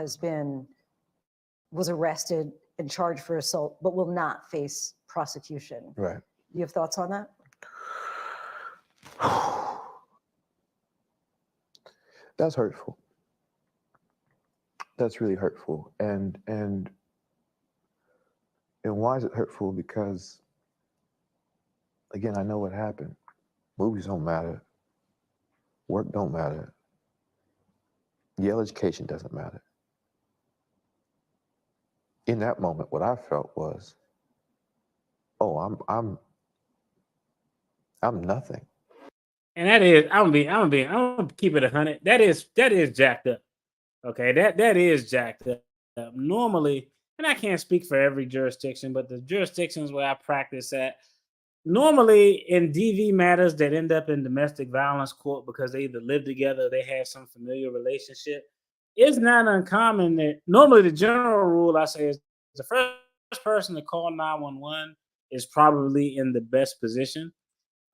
was arrested and charged for assault, but will not face prosecution. Right. You have thoughts on that? That's hurtful. That's really hurtful. And why is it hurtful? Because, again, I know what happened. Movies don't matter. Work don't matter. Yale education doesn't matter. In that moment, what I felt was, oh, I'm nothing. And that is, I'm gonna keep it 100. That is jacked up. Okay, that is jacked up. Normally, and I can't speak for every jurisdiction, but the jurisdictions where I practice at, normally in DV matters that end up in domestic violence court because they either live together or they have some familiar relationship, it's not uncommon that normally the general rule I say is the first person to call 911 is probably in the best position.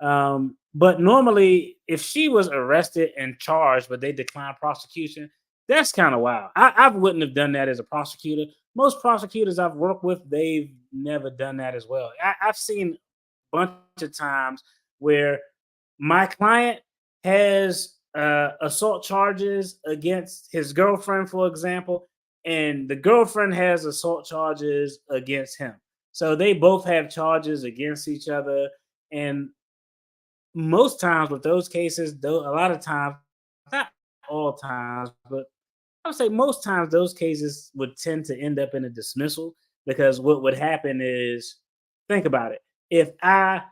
But normally, if she was arrested and charged, but they declined prosecution, that's kind of wild. I wouldn't have done that as a prosecutor. Most prosecutors I've worked with, they've never done that as well. I've seen a bunch of times where my client has assault charges against his girlfriend, for example, and the girlfriend has assault charges against him. So they both have charges against each other. And most times with those cases, though, a lot of times, not all times, but I would say most times those cases would tend to end up in a dismissal because what would happen is, think about it. If I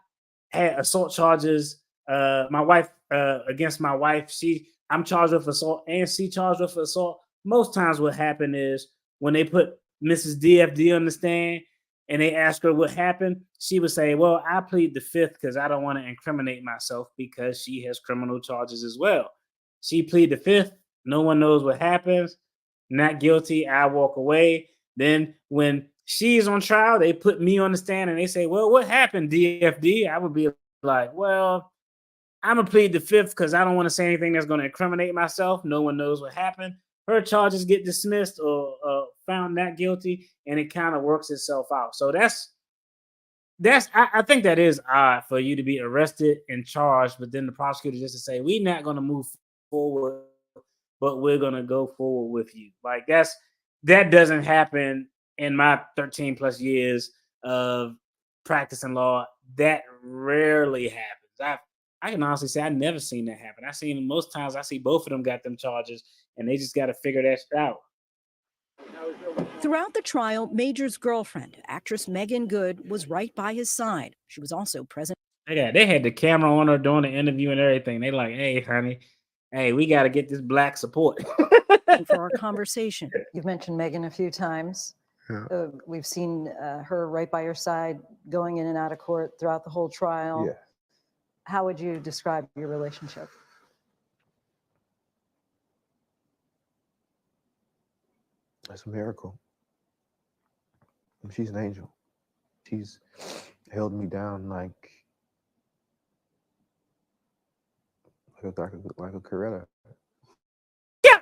had assault charges, my wife against my wife, I'm charged with assault and she charged with assault. Most times what happened is when they put Mrs. DFD on the stand and they ask her what happened, she would say, "Well, I plead the fifth because I don't want to incriminate myself because she has criminal charges as well." She plead the fifth. No one knows what happens. Not guilty. I walk away. Then when she's on trial, they put me on the stand and they say, "Well, what happened, DFD?" I would be like, "Well, I'm gonna plead the fifth because I don't want to say anything that's going to incriminate myself. No one knows what happened." Her charges get dismissed or found not guilty, and it kind of works itself out. So I think that is odd for you to be arrested and charged, but then the prosecutor just to say, "We're not going to move forward, but we're going to go forward with you." Like that doesn't happen in my 13 plus years of practicing law. That rarely happens. I can honestly say I never seen that happen. I seen most times I see both of them got them charges and they just got to figure that out. Throughout the trial, Major's girlfriend, actress Megan Good, was right by his side. She was also present. They had the camera on her during the interview and everything. They like, "Hey, honey, hey, we got to get this black support." For our conversation. You've mentioned Megan a few times. Yeah. We've seen her right by your side going in and out of court throughout the whole trial. Yeah. How would you describe your relationship? It's a miracle. She's an angel. She's held me down like a Coretta. Yeah.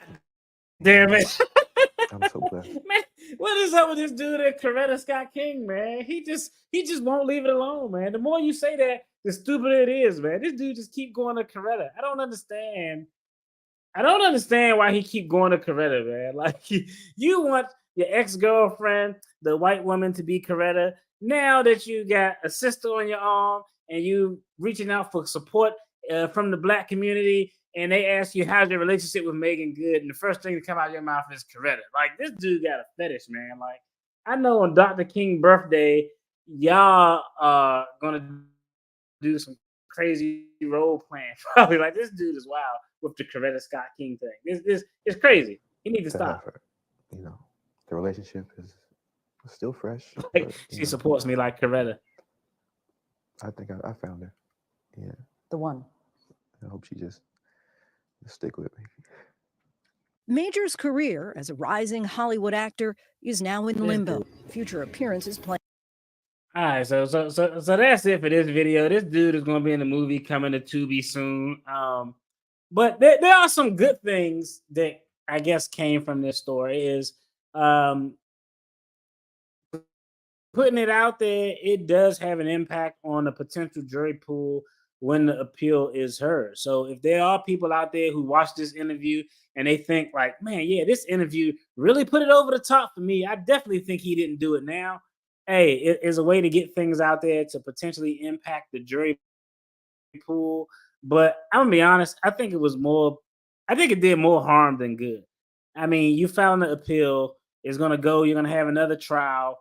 Damn it. I'm so blessed. Man, what is up with this dude at Coretta Scott King, man? He just won't leave it alone, man. The more you say that, the stupider it is, man. This dude just keep going to Coretta. I don't understand why he keep going to Coretta, man. Like you want your ex-girlfriend, the white woman, to be Coretta. Now that you got a sister on your arm and you reaching out for support from the black community, and they ask you how's your relationship with Megan Good, and the first thing to come out of your mouth is Coretta. Like this dude got a fetish, man. Like I know on Dr. King's birthday, y'all are gonna do some crazy role playing. Probably like this dude is wild with the Coretta Scott King thing. This is crazy. He needs to stop. You know, the relationship is still fresh. Like, but, she supports me like Coretta. I think I found her. Yeah. The one. I hope she just stick with me. Major's career as a rising Hollywood actor is now in limbo. Future appearances planned. All right, so that's it for this video. This dude is going to be in the movie coming to Tubi soon. But there are some good things that I guess came from this story. Is putting it out there, it does have an impact on the potential jury pool when the appeal is heard. So if there are people out there who watch this interview and they think like, "Man, yeah, this interview really put it over the top for me. I definitely think he didn't do it now." Hey, it is a way to get things out there to potentially impact the jury pool. But I'm gonna be honest, I think it did more harm than good. I mean, you filed an appeal, it's gonna go, you're gonna have another trial.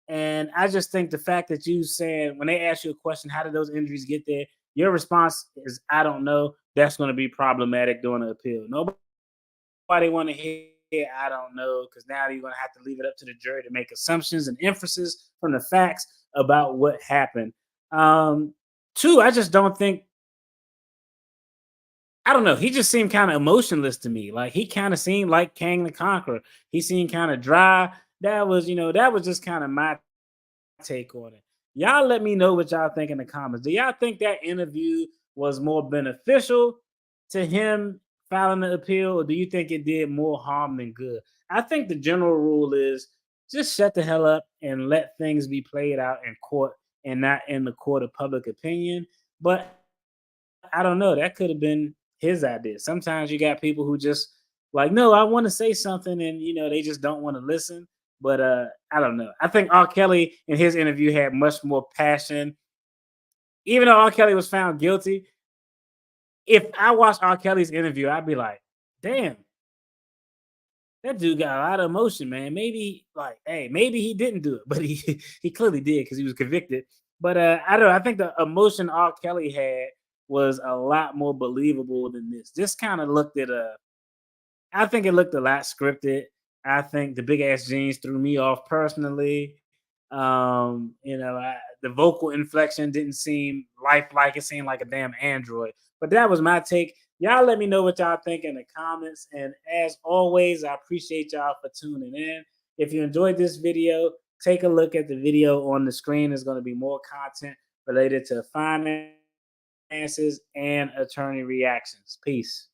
And I just think the fact that you said when they ask you a question, how did those injuries get there? Your response is, "I don't know." That's going to be problematic during the appeal. Nobody want to hear, "I don't know," because now you're going to have to leave it up to the jury to make assumptions and inferences from the facts about what happened. Two, I just don't think. I don't know. He just seemed kind of emotionless to me. Like he kind of seemed like Kang the Conqueror. He seemed kind of dry. That was just kind of my take on it. Y'all let me know what y'all think in the comments. Do y'all think that interview was more beneficial to him filing the appeal, or do you think it did more harm than good? I think the general rule is just shut the hell up and let things be played out in court and not in the court of public opinion. But I don't know. That could have been his idea. Sometimes you got people who just like, no, I want to say something, and they just don't want to listen. But I don't know. I think R. Kelly in his interview had much more passion. Even though R. Kelly was found guilty, if I watched R. Kelly's interview, I'd be like, damn, that dude got a lot of emotion, man. Maybe maybe he didn't do it, but he he clearly did because he was convicted. But I don't know. I think the emotion R. Kelly had was a lot more believable than this. This kind of looked at I think it looked a lot scripted. I think the big ass jeans threw me off personally. The vocal inflection didn't seem lifelike. It seemed like a damn android. But that was my take. Y'all let me know what y'all think in the comments. And as always, I appreciate y'all for tuning in. If you enjoyed this video, take a look at the video on the screen. There's going to be more content related to finances and attorney reactions. Peace.